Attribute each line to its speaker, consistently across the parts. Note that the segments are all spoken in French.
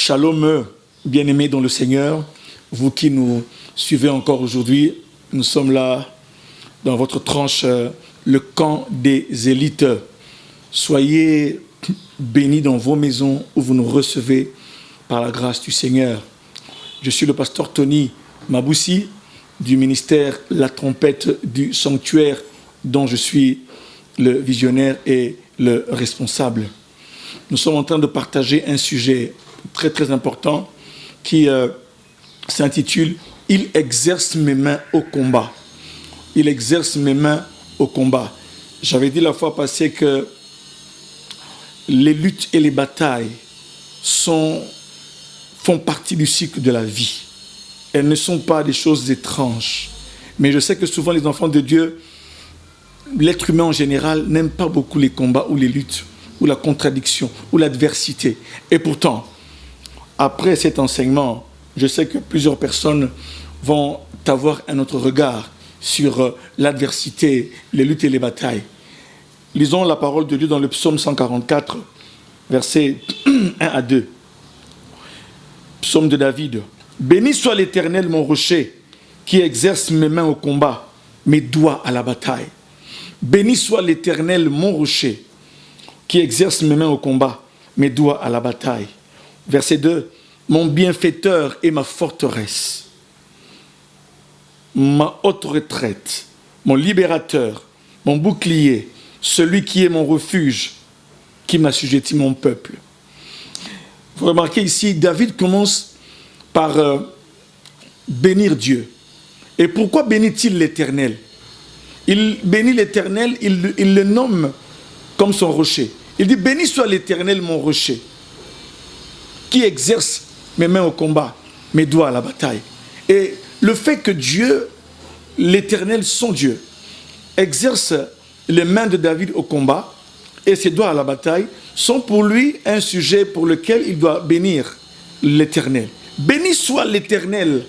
Speaker 1: Shalom, bien-aimés dans le Seigneur, vous qui nous suivez encore aujourd'hui, nous sommes là dans votre tranche, le camp des élites. Soyez bénis dans vos maisons où vous nous recevez par la grâce du Seigneur. Je suis le pasteur Tony Maboussi du ministère La Trompette du Sanctuaire dont je suis le visionnaire et le responsable. Nous sommes en train de partager un sujet très très important qui s'intitule « Il exerce mes mains au combat ». Il exerce mes mains au combat. J'avais dit la fois passée que les luttes et les batailles font partie du cycle de la vie. Elles ne sont pas des choses étranges. Mais je sais que souvent les enfants de Dieu, l'être humain en général, n'aime pas beaucoup les combats ou les luttes, ou la contradiction, ou l'adversité. Et pourtant, après cet enseignement, je sais que plusieurs personnes vont avoir un autre regard sur l'adversité, les luttes et les batailles. Lisons la parole de Dieu dans le psaume 144, versets 1 à 2. Psaume de David. « Béni soit l'Éternel, mon rocher, qui exerce mes mains au combat, mes doigts à la bataille. Béni soit l'Éternel, mon rocher, qui exerce mes mains au combat, mes doigts à la bataille. » Verset 2. « Mon bienfaiteur et ma forteresse, ma haute retraite, mon libérateur, mon bouclier, celui qui est mon refuge, qui m'assujettit mon peuple. » Vous remarquez ici, David commence par bénir Dieu. Et pourquoi bénit-il l'Éternel? Il bénit l'Éternel, il le nomme comme son rocher. Il dit, béni soit l'Éternel mon rocher, qui exerce mes mains au combat, mes doigts à la bataille. Et le fait que Dieu, l'Éternel, son Dieu, exerce les mains de David au combat et ses doigts à la bataille, sont pour lui un sujet pour lequel il doit bénir l'Éternel. Béni soit l'Éternel.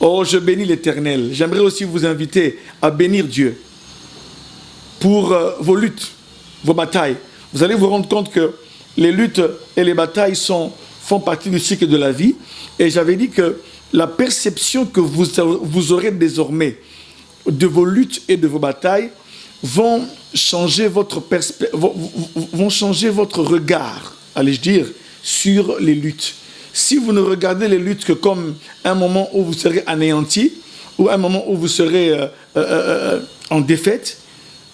Speaker 1: Oh, je bénis l'Éternel. J'aimerais aussi vous inviter à bénir Dieu pour vos luttes, vos batailles. Vous allez vous rendre compte que les luttes et les batailles font partie du cycle de la vie. Et j'avais dit que la perception que vous aurez désormais de vos luttes et de vos batailles vont changer votre regard, allais-je dire, sur les luttes. Si vous ne regardez les luttes que comme un moment où vous serez anéanti, ou un moment où vous serez en défaite,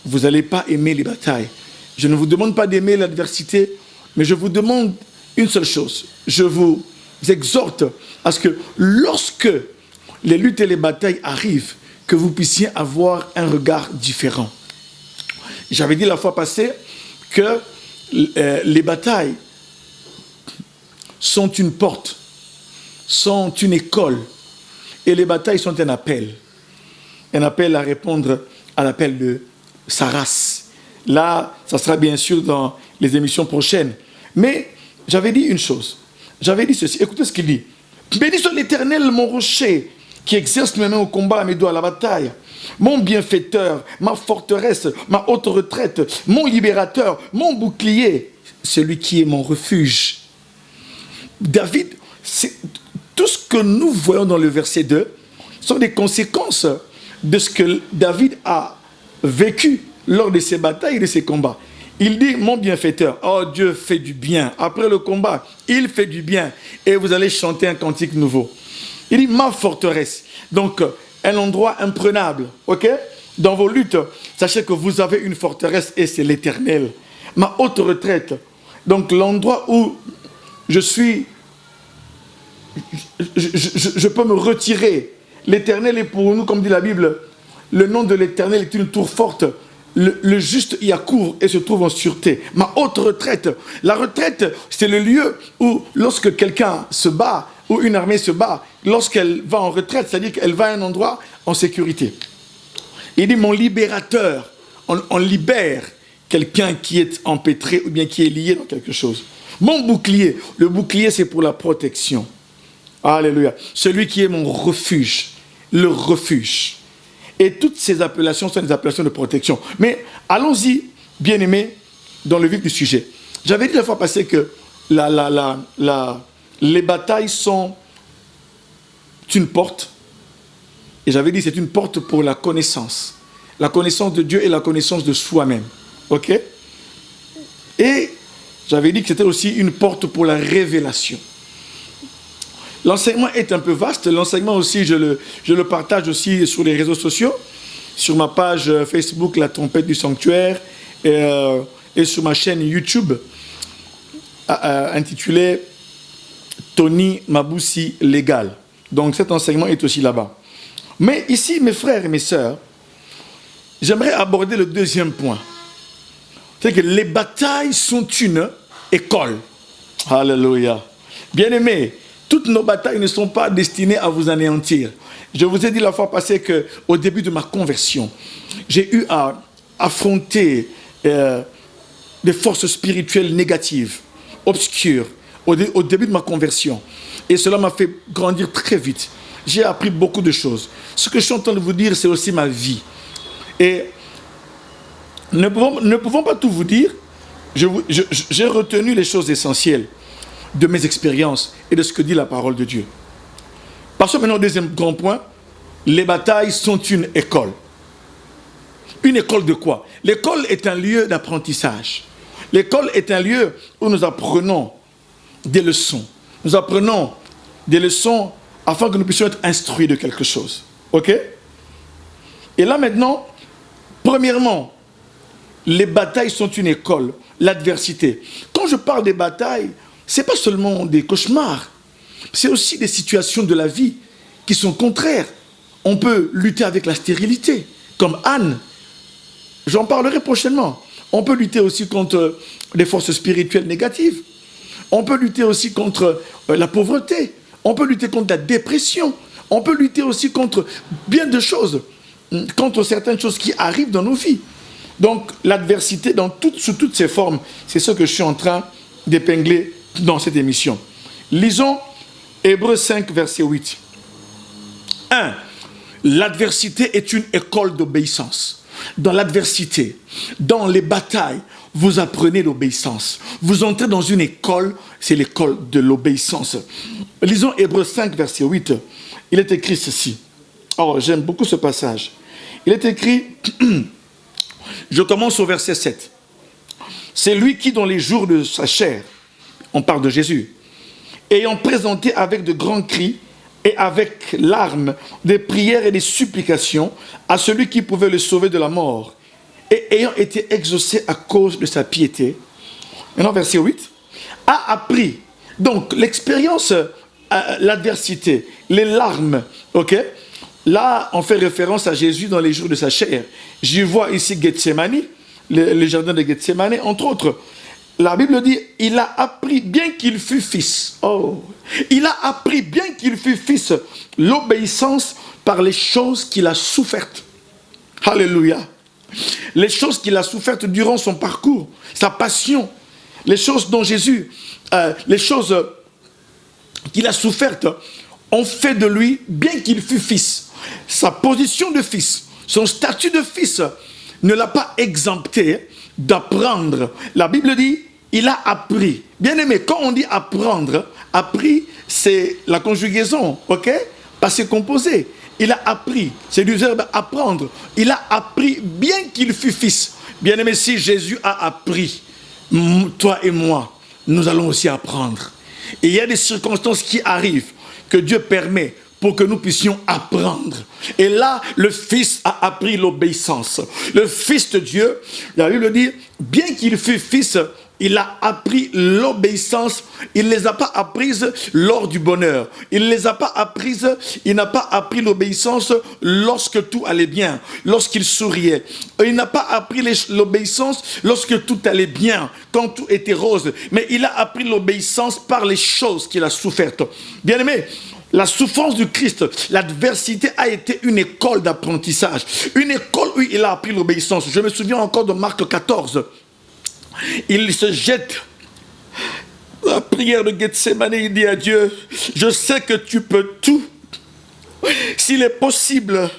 Speaker 1: vous n'allez pas aimer les batailles. Je ne vous demande pas d'aimer l'adversité, mais je vous demande une seule chose. Je vous exhorte à ce que lorsque les luttes et les batailles arrivent, que vous puissiez avoir un regard différent. J'avais dit la fois passée que les batailles sont une porte, sont une école, et les batailles sont un appel à répondre à l'appel de sa race. Là, ça sera bien sûr dans les émissions prochaines. Mais j'avais dit une chose, j'avais dit ceci, écoutez ce qu'il dit. « Béni soit l'Éternel, mon rocher, qui exerce mes mains au combat, mes doigts à la bataille. Mon bienfaiteur, ma forteresse, ma haute retraite, mon libérateur, mon bouclier, celui qui est mon refuge. » David, tout ce que nous voyons dans le verset 2 sont des conséquences de ce que David a vécu lors de ses batailles et de ses combats. Il dit, mon bienfaiteur, oh Dieu fait du bien. Après le combat, il fait du bien. Et vous allez chanter un cantique nouveau. Il dit, ma forteresse. Donc, un endroit imprenable, ok? Dans vos luttes, sachez que vous avez une forteresse et c'est l'Éternel. Ma haute retraite. Donc, l'endroit où je peux me retirer. L'Éternel est pour nous, comme dit la Bible, le nom de l'Éternel est une tour forte. Le juste y accourt et se trouve en sûreté. Ma haute retraite. La retraite, c'est le lieu où, lorsque quelqu'un se bat, ou une armée se bat, lorsqu'elle va en retraite, c'est-à-dire qu'elle va à un endroit en sécurité. Il dit, mon libérateur, on libère quelqu'un qui est empêtré ou bien qui est lié dans quelque chose. Mon bouclier, le bouclier c'est pour la protection. Alléluia. Celui qui est mon refuge, le refuge. Et toutes ces appellations sont des appellations de protection. Mais allons-y, bien-aimés, dans le vif du sujet. J'avais dit la fois passée que les batailles sont une porte. Et j'avais dit, c'est une porte pour la connaissance. La connaissance de Dieu et la connaissance de soi-même. OK? Et j'avais dit que c'était aussi une porte pour la révélation. L'enseignement est un peu vaste. L'enseignement aussi, je le partage aussi sur les réseaux sociaux. Sur ma page Facebook, La Trompette du Sanctuaire. Et sur ma chaîne YouTube, intitulée Tony Maboussi Légal. Donc cet enseignement est aussi là-bas. Mais ici, mes frères et mes sœurs, j'aimerais aborder le deuxième point. C'est que les batailles sont une école. Alléluia. Bien-aimés, toutes nos batailles ne sont pas destinées à vous anéantir. Je vous ai dit la fois passée qu'au début de ma conversion, j'ai eu à affronter des forces spirituelles négatives, obscures, au début de ma conversion. Et cela m'a fait grandir très vite. J'ai appris beaucoup de choses. Ce que je suis en train de vous dire, c'est aussi ma vie. Et ne pouvons pas tout vous dire. J'ai retenu les choses essentielles de mes expériences et de ce que dit la parole de Dieu. Passons maintenant au deuxième grand point. Les batailles sont une école. Une école de quoi? L'école est un lieu d'apprentissage. L'école est un lieu où nous apprenons des leçons. Nous apprenons des leçons afin que nous puissions être instruits de quelque chose. OK? Et là maintenant, premièrement, les batailles sont une école, l'adversité. Quand je parle des batailles, ce n'est pas seulement des cauchemars, c'est aussi des situations de la vie qui sont contraires. On peut lutter avec la stérilité, comme Anne. J'en parlerai prochainement. On peut lutter aussi contre des forces spirituelles négatives. On peut lutter aussi contre la pauvreté. On peut lutter contre la dépression. On peut lutter aussi contre bien de choses, contre certaines choses qui arrivent dans nos vies. Donc l'adversité sous toutes ses formes, c'est ce que je suis en train d'épingler dans cette émission. Lisons Hébreux 5, verset 8. 1. L'adversité est une école d'obéissance. Dans l'adversité, dans les batailles, vous apprenez l'obéissance. Vous entrez dans une école, c'est l'école de l'obéissance. Lisons Hébreux 5, verset 8. Il est écrit ceci. Oh, j'aime beaucoup ce passage. Il est écrit, je commence au verset 7. C'est lui qui, dans les jours de sa chair, on parle de Jésus, ayant présenté avec de grands cris et avec larmes des prières et des supplications à celui qui pouvait le sauver de la mort, et ayant été exaucé à cause de sa piété. Maintenant, verset 8, a appris. Donc, l'expérience, l'adversité, les larmes, ok? Là, on fait référence à Jésus dans les jours de sa chair. Je vois ici Gethsemane, le jardin de Gethsemane, entre autres. La Bible dit, il a appris bien qu'il fût fils. Oh, il a appris bien qu'il fût fils l'obéissance par les choses qu'il a souffertes. Alléluia. Les choses qu'il a souffertes durant son parcours, sa passion, les choses dont Jésus, les choses qu'il a souffertes ont fait de lui, bien qu'il fût fils, sa position de fils, son statut de fils ne l'a pas exempté d'apprendre. La Bible dit, il a appris. Bien aimé, quand on dit apprendre, appris, c'est la conjugaison, ok? Passé composé. Il a appris, c'est du verbe apprendre. Il a appris bien qu'il fût fils. Bien aimé, si Jésus a appris, toi et moi, nous allons aussi apprendre. Et il y a des circonstances qui arrivent, que Dieu permet pour que nous puissions apprendre. Et là, le Fils a appris l'obéissance. Le Fils de Dieu, la Bible dit, bien qu'il fût fils, il a appris l'obéissance. Il ne les a pas apprises lors du bonheur. Il ne les a pas apprises, il n'a pas appris l'obéissance lorsque tout allait bien, lorsqu'il souriait. Il n'a pas appris l'obéissance lorsque tout allait bien, quand tout était rose. Mais il a appris l'obéissance par les choses qu'il a souffertes. Bien aimé, la souffrance du Christ, l'adversité a été une école d'apprentissage. Une école où il a appris l'obéissance. Je me souviens encore de Marc 14. Il se jette. La prière de Gethsemane, il dit à Dieu, je sais que tu peux tout. S'il est possible,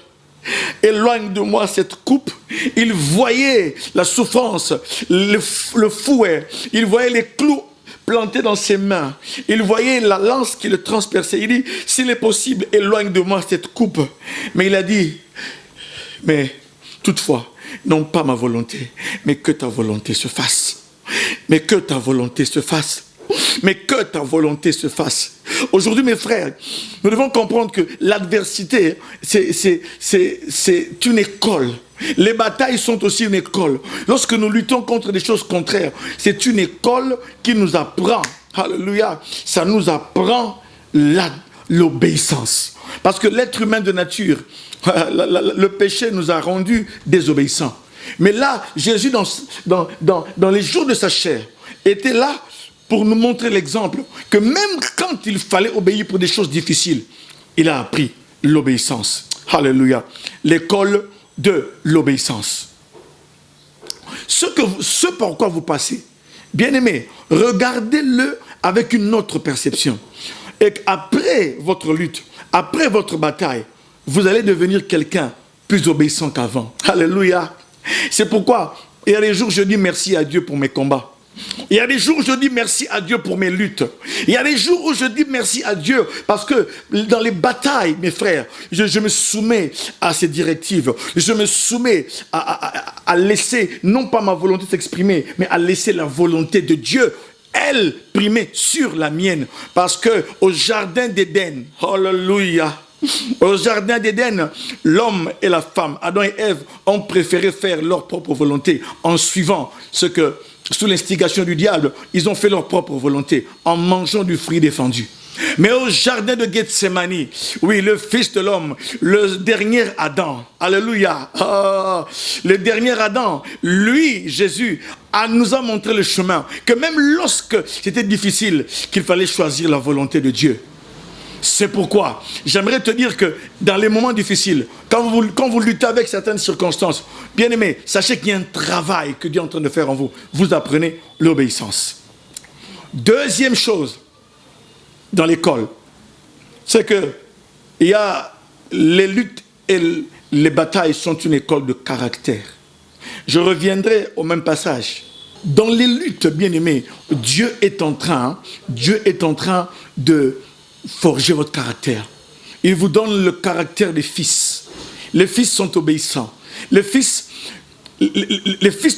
Speaker 1: éloigne de moi cette coupe. Il voyait la souffrance, le fouet. Il voyait les clous planté dans ses mains. Il voyait la lance qui le transperçait. Il dit, s'il est possible, éloigne de moi cette coupe. Mais il a dit, mais toutefois, non pas ma volonté, mais que ta volonté se fasse. Mais que ta volonté se fasse. Mais que ta volonté se fasse. Aujourd'hui, mes frères, nous devons comprendre que l'adversité, c'est une école. Les batailles sont aussi une école. Lorsque nous luttons contre des choses contraires, c'est une école qui nous apprend, alléluia, ça nous apprend l'obéissance. Parce que l'être humain de nature, le péché nous a rendus désobéissants. Mais là, Jésus, dans les jours de sa chair, était là pour nous montrer l'exemple que même quand il fallait obéir pour des choses difficiles, il a appris l'obéissance. Alléluia. L'école de l'obéissance. Ce par quoi vous passez, bien-aimés, regardez-le avec une autre perception. Et après votre lutte, après votre bataille, vous allez devenir quelqu'un plus obéissant qu'avant. Alléluia. C'est pourquoi il y a des jours où je dis merci à Dieu pour mes combats. Il y a des jours où je dis merci à Dieu pour mes luttes. Il y a des jours où je dis merci à Dieu parce que dans les batailles, mes frères, je me soumets à ses directives. Je me soumets à laisser, non pas ma volonté s'exprimer, mais à laisser la volonté de Dieu, elle, primer sur la mienne. Parce que au jardin d'Éden, alléluia, au jardin d'Éden, l'homme et la femme, Adam et Ève, ont préféré faire leur propre volonté en suivant ce que, sous l'instigation du diable, ils ont fait leur propre volonté en mangeant du fruit défendu. Mais au jardin de Gethsémani, oui, le Fils de l'homme, le dernier Adam, alléluia, le dernier Adam, lui, Jésus, nous a montré le chemin, que même lorsque c'était difficile, qu'il fallait choisir la volonté de Dieu. C'est pourquoi j'aimerais te dire que dans les moments difficiles, quand vous luttez avec certaines circonstances, bien aimés, sachez qu'il y a un travail que Dieu est en train de faire en vous. Vous apprenez l'obéissance. Deuxième chose, dans l'école, c'est que il y a les luttes et les batailles sont une école de caractère. Je reviendrai au même passage. Dans les luttes, bien aimés, Dieu est en train de forger votre caractère. Il vous donne le caractère des fils. Les fils sont obéissants. Les fils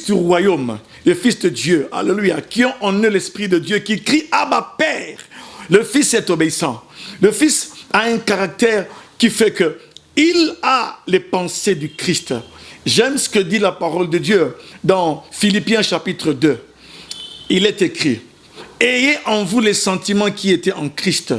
Speaker 1: du royaume, les fils de Dieu, alléluia, qui ont en eux l'esprit de Dieu, qui crient Abba Père. Le fils est obéissant. Le fils a un caractère qui fait que il a les pensées du Christ. J'aime ce que dit la parole de Dieu dans Philippiens chapitre 2. Il est écrit: ayez en vous les sentiments qui étaient en Christ,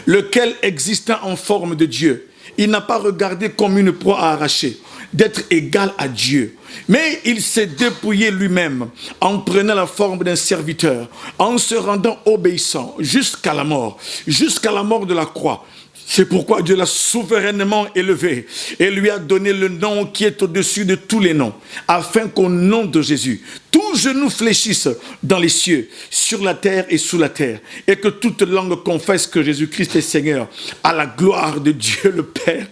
Speaker 1: lequel existant en forme de Dieu, il n'a pas regardé comme une proie à arracher, d'être égal à Dieu. Mais il s'est dépouillé lui-même en prenant la forme d'un serviteur, en se rendant obéissant jusqu'à la mort de la croix. C'est pourquoi Dieu l'a souverainement élevé et lui a donné le nom qui est au-dessus de tous les noms, afin qu'au nom de Jésus, tout genou fléchisse dans les cieux, sur la terre et sous la terre, et que toute langue confesse que Jésus-Christ est Seigneur, à la gloire de Dieu le Père.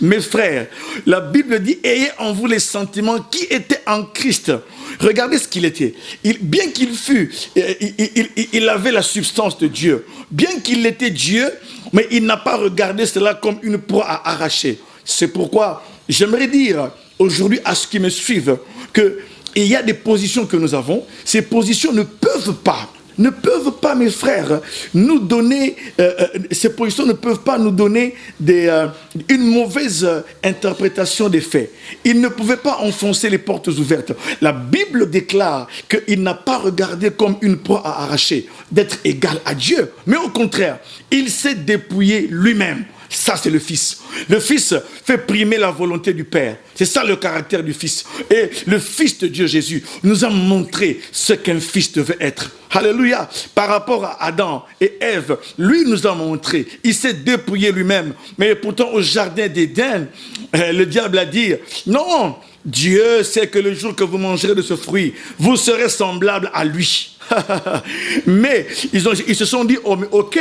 Speaker 1: Mes frères, la Bible dit: ayez en vous les sentiments qui étaient en Christ. Regardez ce qu'il était. Bien qu'il fût, il avait la substance de Dieu. Bien qu'il était Dieu, mais il n'a pas regardé cela comme une proie à arracher. C'est pourquoi j'aimerais dire aujourd'hui à ceux qui me suivent qu'il y a des positions que nous avons. Ces positions ne peuvent pas, mes frères, nous donner, ces positions ne peuvent pas nous donner une mauvaise interprétation des faits. Il ne pouvait pas enfoncer les portes ouvertes. La Bible déclare qu'il n'a pas regardé comme une proie à arracher, d'être égal à Dieu. Mais au contraire, il s'est dépouillé lui-même. Ça, c'est le Fils. Le Fils fait primer la volonté du Père. C'est ça le caractère du Fils. Et le Fils de Dieu, Jésus, nous a montré ce qu'un Fils devait être. Alléluia. Par rapport à Adam et Ève, lui nous a montré. Il s'est dépouillé lui-même. Mais pourtant, au jardin d'Éden, le diable a dit: non, Dieu sait que le jour que vous mangerez de ce fruit, vous serez semblables à lui. Mais ils se sont dit: oh, mais ok,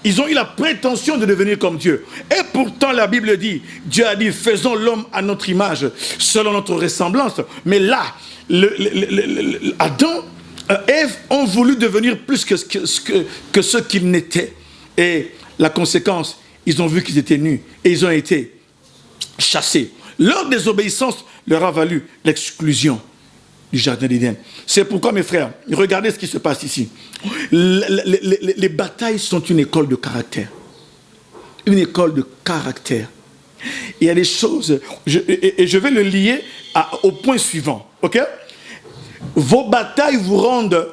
Speaker 1: ils ont eu la prétention de devenir comme Dieu. Et pourtant la Bible dit, Dieu a dit: faisons l'homme à notre image, selon notre ressemblance. Mais là, Adam Ève ont voulu devenir plus que ce qu'ils n'étaient. Et la conséquence, ils ont vu qu'ils étaient nus et ils ont été chassés. Leur désobéissance leur a valu l'exclusion du jardin d'Éden. C'est pourquoi, mes frères, regardez ce qui se passe ici. Les batailles sont une école de caractère. Une école de caractère. Il y a des choses, et je vais le lier au point suivant. Ok? Vos batailles vous rendent,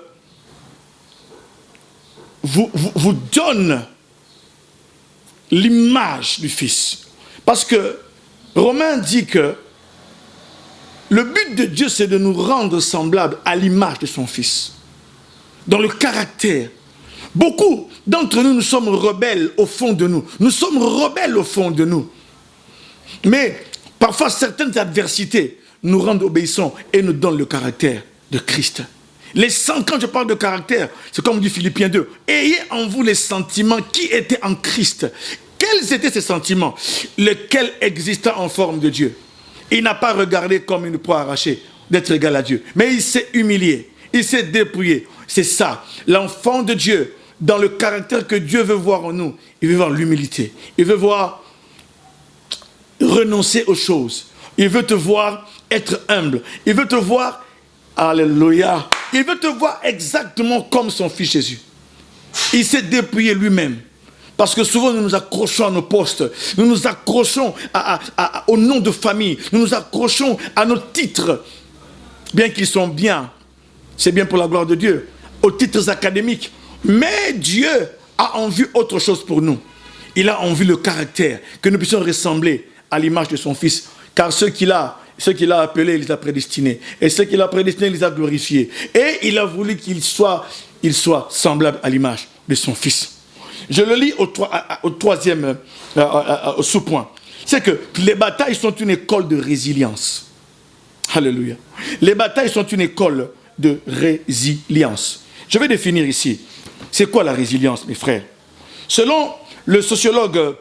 Speaker 1: vous donnent l'image du Fils. Parce que Romain dit que le but de Dieu, c'est de nous rendre semblables à l'image de son Fils. Dans le caractère. Beaucoup d'entre nous, nous sommes rebelles au fond de nous. Nous sommes rebelles au fond de nous. Mais parfois, certaines adversités nous rendent obéissants et nous donnent le caractère de Christ. Quand je parle de caractère, c'est comme dit Philippiens 2. Ayez en vous les sentiments qui étaient en Christ. Quels étaient ces sentiments? Lesquels existaient en forme de Dieu. Il n'a pas regardé comme une proie arrachée d'être égal à Dieu. Mais il s'est humilié. Il s'est dépouillé. C'est ça. L'enfant de Dieu, dans le caractère que Dieu veut voir en nous, il veut voir l'humilité. Il veut voir renoncer aux choses. Il veut te voir être humble. Il veut te voir, alléluia, il veut te voir exactement comme son Fils Jésus. Il s'est dépouillé lui-même. Parce que souvent nous nous accrochons à nos postes, nous nous accrochons au nom de famille, nous nous accrochons à nos titres, bien qu'ils sont bien, c'est bien pour la gloire de Dieu, aux titres académiques. Mais Dieu a en vue autre chose pour nous. Il a en vue le caractère, que nous puissions ressembler à l'image de son Fils. Car ceux qu'il a appelés, il les a prédestinés. Et ceux qu'il a prédestinés, il les a glorifiés. Et il a voulu qu'il soit semblable à l'image de son Fils. Je le lis au troisième sous-point. C'est que les batailles sont une école de résilience. Alléluia. Les batailles sont une école de résilience. Je vais définir ici. C'est quoi la résilience, mes frères? Selon le sociologue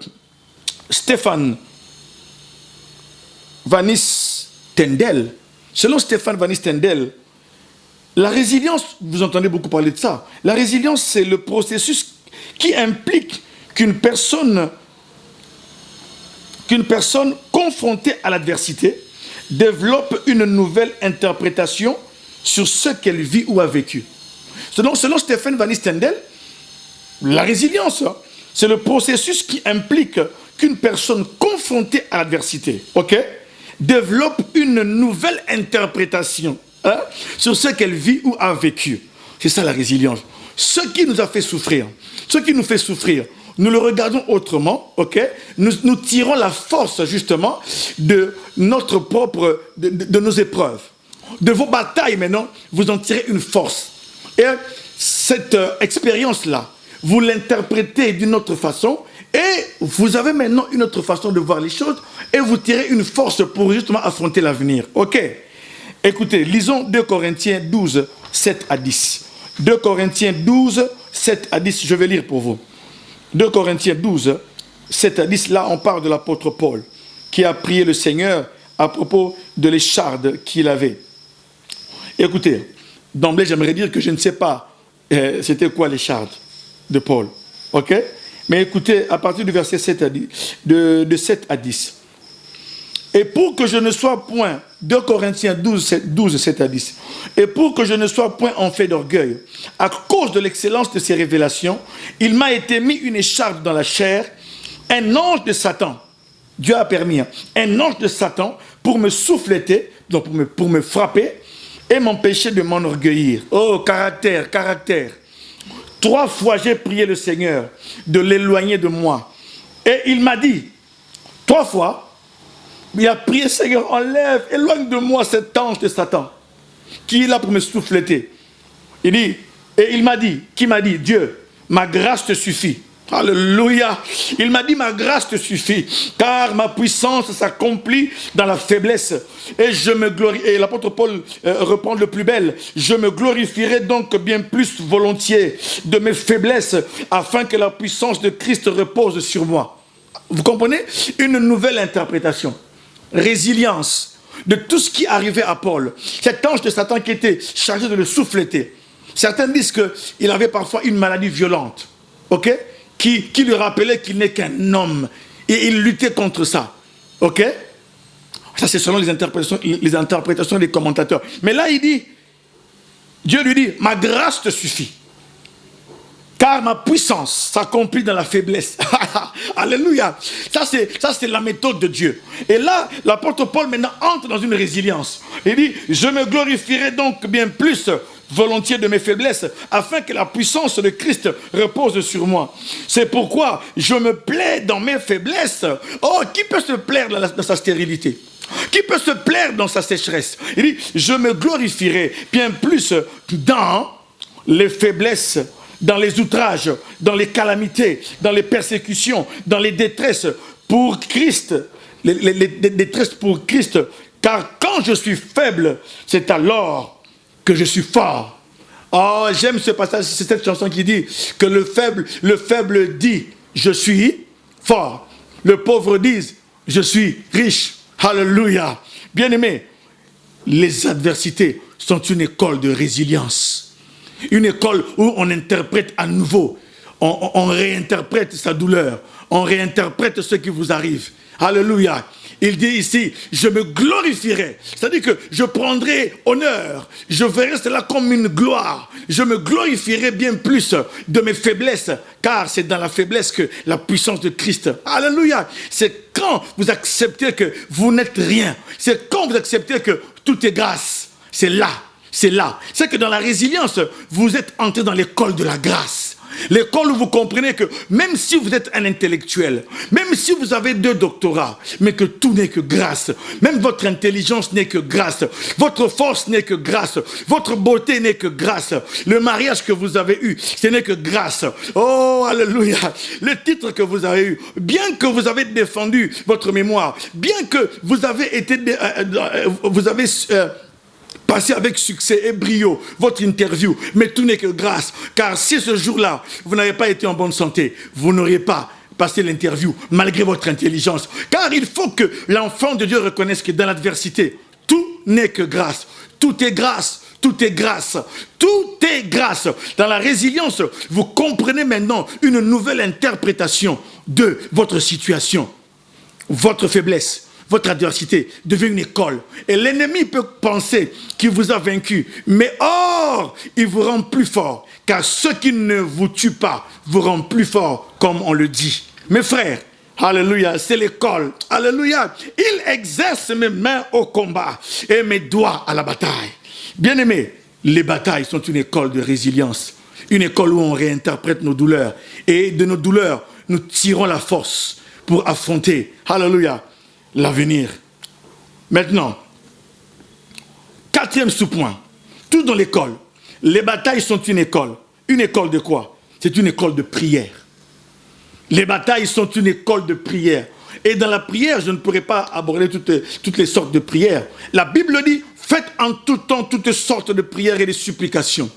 Speaker 1: Stefan Van Stendel, la résilience, vous entendez beaucoup parler de ça, la résilience, c'est le processus qui implique qu'une personne confrontée à l'adversité développe une nouvelle interprétation sur ce qu'elle vit ou a vécu. Selon Stefan Van Stendel, la résilience, c'est le processus qui implique qu'une personne confrontée à l'adversité, développe une nouvelle interprétation sur ce qu'elle vit ou a vécu. C'est ça la résilience. Ce qui nous a fait souffrir, ce qui nous fait souffrir, nous le regardons autrement, nous tirons la force justement de notre propre, de nos épreuves. De vos batailles maintenant, vous en tirez une force. Et cette expérience-là, vous l'interprétez d'une autre façon et vous avez maintenant une autre façon de voir les choses et vous tirez une force pour justement affronter l'avenir. Écoutez, lisons 2 Corinthiens 12, 7 à 10. 2 Corinthiens 12, 7 à 10, je vais lire pour vous. 2 Corinthiens 12, 7 à 10, là on parle de l'apôtre Paul qui a prié le Seigneur à propos de l'écharde qu'il avait. Écoutez, d'emblée j'aimerais dire que je ne sais pas c'était quoi l'écharde de Paul. Mais écoutez, à partir du verset 7 à 10, de 7 à 10. Et pour que je ne sois point, 2 Corinthiens 12, 7 à 10, et pour que je ne sois point en fait d'orgueil, à cause de l'excellence de ces révélations, il m'a été mis une écharpe dans la chair, un ange de Satan, Dieu a permis, un ange de Satan pour me souffleter, donc pour me frapper, et m'empêcher de m'enorgueillir. Oh, caractère. 3 fois j'ai prié le Seigneur de l'éloigner de moi. Et il m'a dit, 3 fois, il a prié, Seigneur, éloigne de moi cet ange de Satan, qui est là pour me souffleter. Il m'a dit, Dieu, ma grâce te suffit. Alléluia. Il m'a dit, ma grâce te suffit, car ma puissance s'accomplit dans la faiblesse. Et je me glorifie. Et l'apôtre Paul reprend le plus bel. Je me glorifierai donc bien plus volontiers de mes faiblesses, afin que la puissance de Christ repose sur moi. Vous comprenez? Une nouvelle interprétation. Résilience de tout ce qui arrivait à Paul. Cet ange de Satan qui était chargé de le souffleter. Certains disent qu'il avait parfois une maladie violente, ok, qui lui rappelait qu'il n'est qu'un homme. Et il luttait contre ça. Ok? Ça, c'est selon les interprétations des commentateurs. Mais là, il dit, Dieu lui dit, ma grâce te suffit. Car ma puissance s'accomplit dans la faiblesse. Alléluia. Ça, c'est la méthode de Dieu. Et là, l'apôtre Paul maintenant entre dans une résilience. Il dit, je me glorifierai donc bien plus volontiers de mes faiblesses, afin que la puissance de Christ repose sur moi. C'est pourquoi je me plais dans mes faiblesses. Oh, qui peut se plaire dans sa stérilité? Qui peut se plaire dans sa sécheresse? Il dit, je me glorifierai bien plus dans les faiblesses, dans les outrages, dans les calamités, dans les persécutions, dans les détresses pour Christ, les détresses pour Christ, car quand je suis faible, c'est alors que je suis fort. Oh, j'aime ce passage, c'est cette chanson qui dit que le faible dit, je suis fort. Le pauvre dit, je suis riche. Alléluia. Bien-aimés, les adversités sont une école de résilience. Une école où on interprète à nouveau. On réinterprète sa douleur. On réinterprète ce qui vous arrive. Alléluia. Il dit ici, je me glorifierai. C'est-à-dire que je prendrai honneur. Je verrai cela comme une gloire. Je me glorifierai bien plus de mes faiblesses. Car c'est dans la faiblesse que la puissance de Christ. Alléluia. C'est quand vous acceptez que vous n'êtes rien. C'est quand vous acceptez que tout est grâce. C'est là. C'est là. C'est que dans la résilience, vous êtes entré dans l'école de la grâce. L'école où vous comprenez que même si vous êtes un intellectuel, même si vous avez 2 doctorats, mais que tout n'est que grâce, même votre intelligence n'est que grâce, votre force n'est que grâce, votre beauté n'est que grâce, le mariage que vous avez eu, ce n'est que grâce. Oh, alléluia. Le titre que vous avez eu, bien que vous avez défendu votre mémoire, bien que vous avez été... passez avec succès et brio votre interview, mais tout n'est que grâce. Car si ce jour-là, vous n'avez pas été en bonne santé, vous n'auriez pas passé l'interview, malgré votre intelligence. Car il faut que l'enfant de Dieu reconnaisse que dans l'adversité, tout n'est que grâce. Tout est grâce. Tout est grâce. Tout est grâce. Dans la résilience, vous comprenez maintenant une nouvelle interprétation de votre situation, votre faiblesse. Votre adversité devient une école. Et l'ennemi peut penser qu'il vous a vaincu. Mais or, il vous rend plus fort. Car ce qui ne vous tue pas vous rend plus fort, comme on le dit. Mes frères, alléluia, c'est l'école. Alléluia. Il exerce mes mains au combat et mes doigts à la bataille. Bien-aimés, les batailles sont une école de résilience. Une école où on réinterprète nos douleurs. Et de nos douleurs, nous tirons la force pour affronter, alléluia, l'avenir. Maintenant, 4e sous-point. Tout dans l'école. Les batailles sont une école. Une école de quoi? C'est une école de prière. Les batailles sont une école de prière. Et dans la prière, je ne pourrais pas aborder toutes les sortes de prières. La Bible dit, faites en tout temps toutes sortes de prières et de supplications.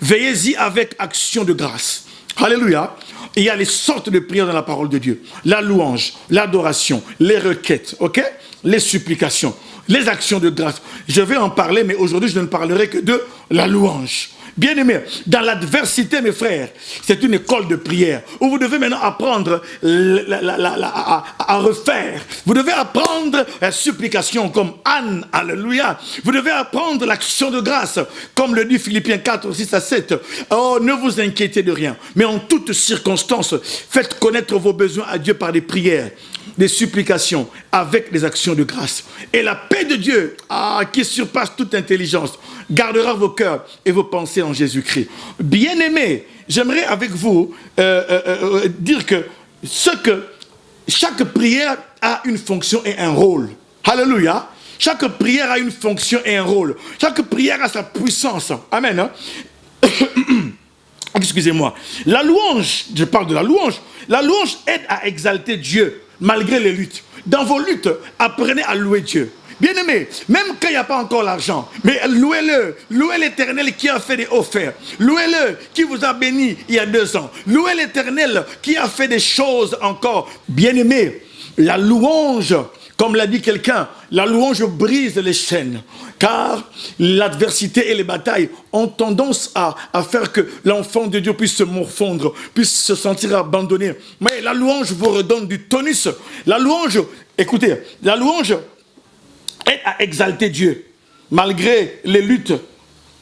Speaker 1: Veillez-y avec action de grâce. Alléluia. Il y a les sortes de prières dans la parole de Dieu. La louange, l'adoration, les requêtes, ok? Les supplications, les actions de grâce. Je vais en parler, mais aujourd'hui, je ne parlerai que de la louange. Bien-aimés, dans l'adversité, mes frères, c'est une école de prière où vous devez maintenant apprendre à refaire. Vous devez apprendre la supplication comme Anne, alléluia. Vous devez apprendre l'action de grâce, comme le dit Philippiens 4, 6 à 7. Oh, ne vous inquiétez de rien, mais en toutes circonstances, faites connaître vos besoins à Dieu par des prières, des supplications, avec des actions de grâce. Et la paix de Dieu, qui surpasse toute intelligence, gardera vos cœurs et vos pensées en Jésus-Christ. Bien-aimés, j'aimerais avec vous dire que chaque prière a une fonction et un rôle. Alléluia. Chaque prière a une fonction et un rôle. Chaque prière a sa puissance. Amen. Hein? Excusez-moi. La louange, je parle de la louange. La louange aide à exalter Dieu malgré les luttes. Dans vos luttes, apprenez à louer Dieu. Bien-aimé, même quand il n'y a pas encore l'argent, mais louez-le. Louez l'Éternel qui a fait des offertes. Louez-le qui vous a béni il y a 2 ans. Louez l'Éternel qui a fait des choses encore. Bien-aimé, la louange Comme l'a dit quelqu'un, la louange brise les chaînes. Car l'adversité et les batailles ont tendance à faire que l'enfant de Dieu puisse se morfondre, puisse se sentir abandonné. Mais la louange vous redonne du tonus. La louange, écoutez, la louange aide à exalter Dieu, malgré les luttes.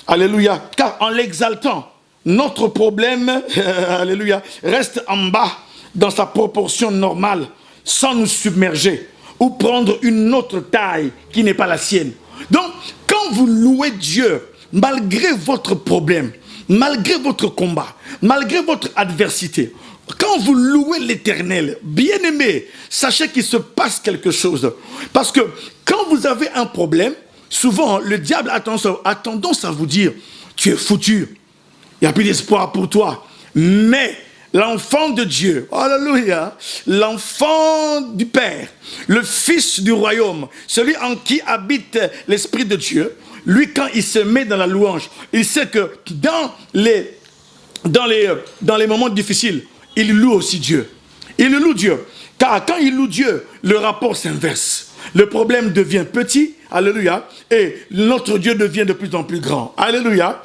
Speaker 1: Alléluia. Car en l'exaltant, notre problème, alléluia, reste en bas dans sa proportion normale, sans nous submerger ou prendre une autre taille qui n'est pas la sienne. Donc, quand vous louez Dieu, malgré votre problème, malgré votre combat, malgré votre adversité, quand vous louez l'Éternel, bien-aimé, sachez qu'il se passe quelque chose. Parce que quand vous avez un problème, souvent le diable a tendance à vous dire, tu es foutu, il n'y a plus d'espoir pour toi. Mais l'enfant de Dieu, alléluia, l'enfant du Père, le Fils du royaume, celui en qui habite l'Esprit de Dieu, lui, quand il se met dans la louange, il sait que dans les moments difficiles, il loue aussi Dieu. Il loue Dieu. Car quand il loue Dieu, le rapport s'inverse. Le problème devient petit, alléluia, et notre Dieu devient de plus en plus grand. Alléluia.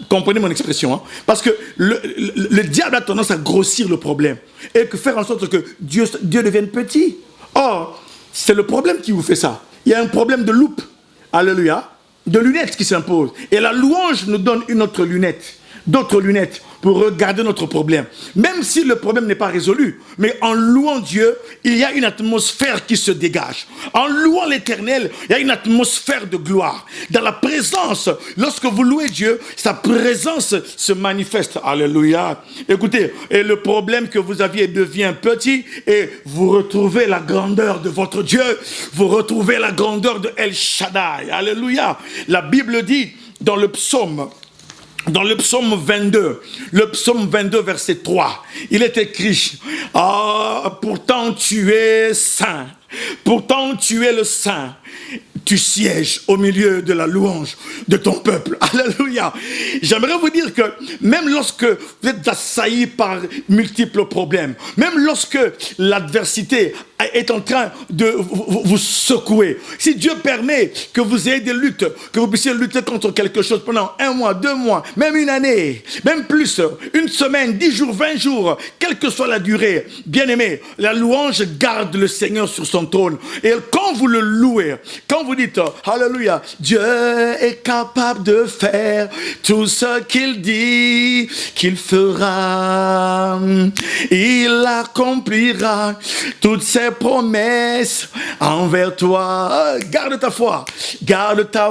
Speaker 1: Comprenez mon expression, hein? Parce que le diable a tendance à grossir le problème et faire en sorte que Dieu devienne petit. Or, c'est le problème qui vous fait ça. Il y a un problème de loupe, alléluia, de lunettes qui s'impose. Et la louange nous donne une autre lunette, d'autres lunettes pour regarder notre problème. Même si le problème n'est pas résolu, mais en louant Dieu, il y a une atmosphère qui se dégage. En louant l'Éternel, il y a une atmosphère de gloire. Dans la présence, lorsque vous louez Dieu, sa présence se manifeste. Alléluia. Écoutez, et le problème que vous aviez devient petit et vous retrouvez la grandeur de votre Dieu. Vous retrouvez la grandeur de El Shaddai. Alléluia. La Bible dit dans le psaume 22, verset 3, il est écrit, « Ah, pourtant tu es saint, pourtant tu es le saint, tu sièges au milieu de la louange de ton peuple. » Alléluia. J'aimerais vous dire que même lorsque vous êtes assailli par multiples problèmes, même lorsque l'adversité est en train de vous secouer, si Dieu permet que vous ayez des luttes, que vous puissiez lutter contre quelque chose pendant 1 mois, 2 mois, même une année, même plus, une semaine, 10 jours, 20 jours, quelle que soit la durée, bien aimé, la louange garde le Seigneur sur son trône. Et quand vous le louez, quand vous dites, alléluia, Dieu est capable de faire tout ce qu'il dit qu'il fera. Il accomplira toutes ses promesses envers toi. Garde ta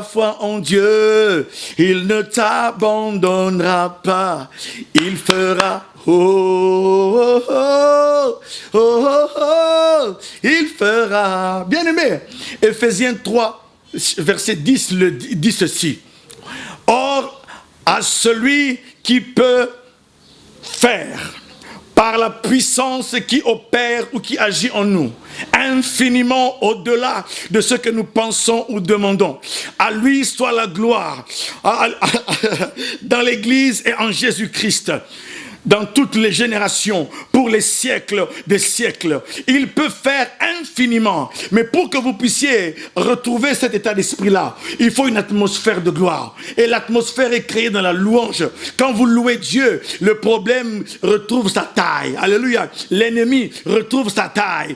Speaker 1: foi en Dieu. Il ne t'abandonnera pas. Il fera. Oh, oh, oh, oh, oh, oh, il fera. Bien aimé, Éphésiens 3, verset 10 dit ceci. Or, à celui qui peut faire, par la puissance qui opère ou qui agit en nous, infiniment au-delà de ce que nous pensons ou demandons. À lui soit la gloire dans l'Église et en Jésus-Christ, dans toutes les générations, pour les siècles des siècles. Il peut faire infiniment. Mais pour que vous puissiez retrouver cet état d'esprit-là, il faut une atmosphère de gloire. Et l'atmosphère est créée dans la louange. Quand vous louez Dieu, le problème retrouve sa taille. Alléluia. L'ennemi retrouve sa taille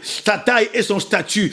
Speaker 1: et son statut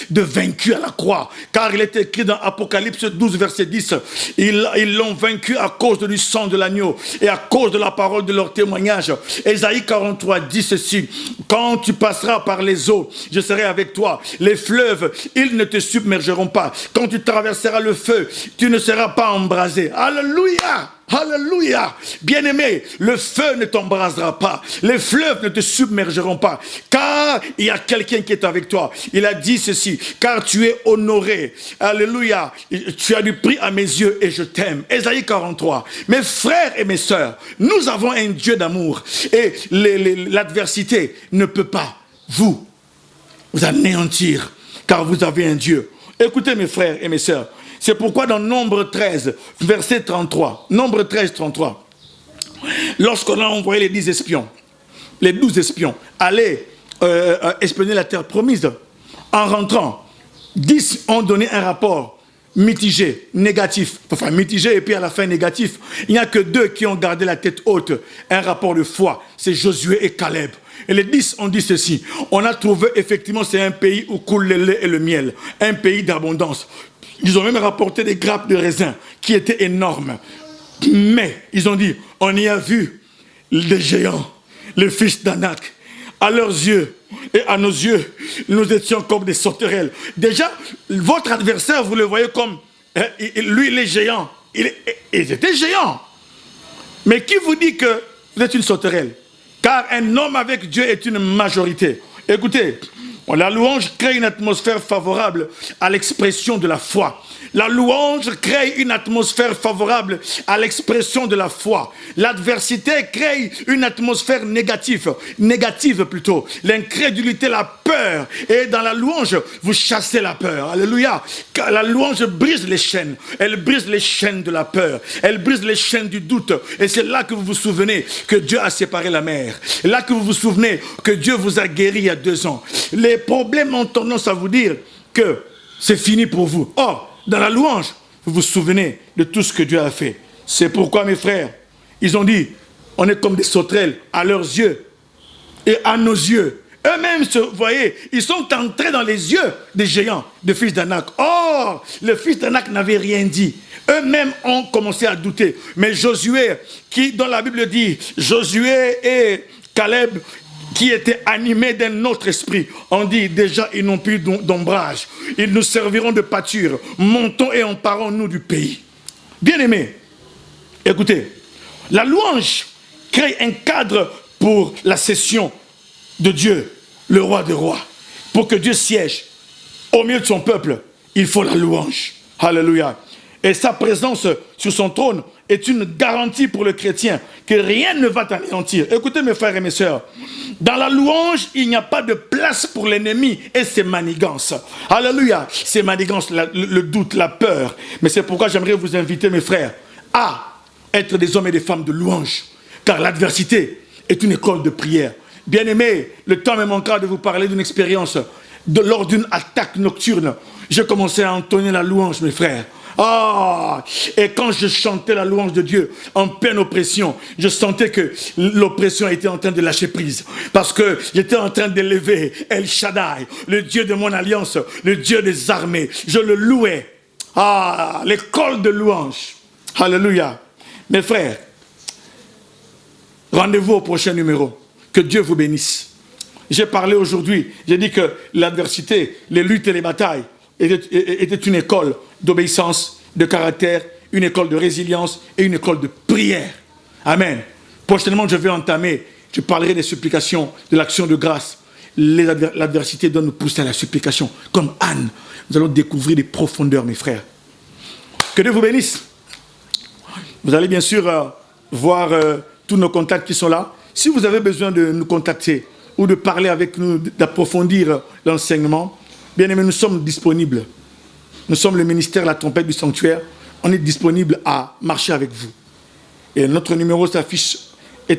Speaker 1: de vaincu à la croix. Car il est écrit dans Apocalypse 12, verset 10, ils l'ont vaincu à cause du sang de l'agneau et à cause de la parole de leur témoignage. Ésaïe 43 dit ceci: quand tu passeras par les eaux, je serai avec toi. Les fleuves, ils ne te submergeront pas. Quand tu traverseras le feu, tu ne seras pas embrasé. Alléluia! Alléluia! Bien-aimé, le feu ne t'embrasera pas. Les fleuves ne te submergeront pas. Car il y a quelqu'un qui est avec toi. Il a dit ceci: car tu es honoré. Alléluia! Tu as du prix à mes yeux et je t'aime. Ésaïe 43. Mes frères et mes sœurs, nous avons un Dieu d'amour. Et l'adversité ne peut pas vous anéantir. Car vous avez un Dieu. Écoutez mes frères et mes sœurs. C'est pourquoi dans Nombre 13, verset 33, Nombre 13, 33, lorsqu'on a envoyé les 12 espions, aller espionner la terre promise. En rentrant, 10 ont donné un rapport mitigé, négatif, enfin mitigé et puis à la fin négatif. Il n'y a que 2 qui ont gardé la tête haute, un rapport de foi, c'est Josué et Caleb. Et les 10 ont dit ceci: on a trouvé effectivement c'est un pays où coule le lait et le miel, un pays d'abondance. Ils ont même rapporté des grappes de raisin qui étaient énormes. Mais ils ont dit, on y a vu des géants, les fils d'Anak. À leurs yeux et à nos yeux, nous étions comme des sauterelles. Déjà, votre adversaire, vous le voyez comme, lui, il est géant. Ils étaient géants. Mais qui vous dit que vous êtes une sauterelle? Car un homme avec Dieu est une majorité. Écoutez, la louange crée une atmosphère favorable à l'expression de la foi. La louange crée une atmosphère favorable à l'expression de la foi. L'adversité crée une atmosphère négative plutôt. L'incrédulité, la peur. Et dans la louange, vous chassez la peur. Alléluia. La louange brise les chaînes. Elle brise les chaînes de la peur. Elle brise les chaînes du doute. Et c'est là que vous vous souvenez que Dieu a séparé la mer. Là que vous vous souvenez que Dieu vous a guéri il y a 2 ans. Les problèmes ont tendance à vous dire que c'est fini pour vous. Or, dans la louange, vous vous souvenez de tout ce que Dieu a fait. C'est pourquoi, mes frères, ils ont dit, on est comme des sauterelles à leurs yeux et à nos yeux. Eux-mêmes, vous voyez, ils sont entrés dans les yeux des géants, des fils d'Anak. Or, les fils d'Anak n'avaient rien dit. Eux-mêmes ont commencé à douter. Mais Josué, qui dans la Bible dit, Josué et Caleb, qui étaient animés d'un autre esprit. On dit déjà, ils n'ont plus d'ombrage. Ils nous serviront de pâture. Montons et emparons-nous du pays. Bien-aimés, écoutez, la louange crée un cadre pour la session de Dieu, le roi des rois. Pour que Dieu siège au milieu de son peuple, il faut la louange. Alléluia. Et sa présence sur son trône est une garantie pour le chrétien que rien ne va t'anéantir. Écoutez mes frères et mes sœurs, dans la louange, il n'y a pas de place pour l'ennemi et ses manigances. Alléluia, ses manigances, le doute, la peur. Mais c'est pourquoi j'aimerais vous inviter mes frères à être des hommes et des femmes de louange. Car l'adversité est une école de prière. Bien-aimés, le temps me manquera de vous parler d'une expérience lors d'une attaque nocturne. J'ai commencé à entonner la louange mes frères. Ah, et quand je chantais la louange de Dieu en pleine oppression, je sentais que l'oppression était en train de lâcher prise. Parce que j'étais en train d'élever El Shaddai, le Dieu de mon alliance, le Dieu des armées. Je le louais. Ah, l'école de louange. Alléluia. Mes frères, rendez-vous au prochain numéro. Que Dieu vous bénisse. J'ai parlé aujourd'hui, j'ai dit que l'adversité, les luttes et les batailles était une école d'obéissance, de caractère, une école de résilience et une école de prière. Amen. Prochainement, je parlerai des supplications, de l'action de grâce. L'adversité doit nous pousser à la supplication. Comme Anne, nous allons découvrir des profondeurs, mes frères. Que Dieu vous bénisse. Vous allez bien sûr voir tous nos contacts qui sont là. Si vous avez besoin de nous contacter ou de parler avec nous, d'approfondir l'enseignement, bien aimé, nous sommes disponibles. Nous sommes le ministère La Trompette du Sanctuaire. On est disponible à marcher avec vous. Et notre numéro est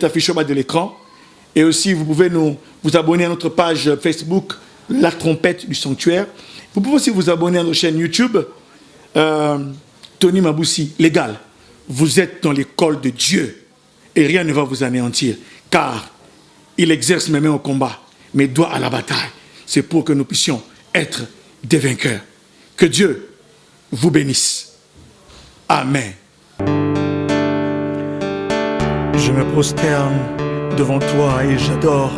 Speaker 1: affiché au bas de l'écran. Et aussi, vous pouvez vous abonner à notre page Facebook, La Trompette du Sanctuaire. Vous pouvez aussi vous abonner à notre chaîne YouTube, Tony Maboussi, légal. Vous êtes dans l'école de Dieu et rien ne va vous anéantir. Car il exerce mes mains au combat, mes doigts à la bataille. C'est pour que nous puissions être des vainqueurs. Que Dieu vous bénisse. Amen. Je me prosterne devant toi et j'adore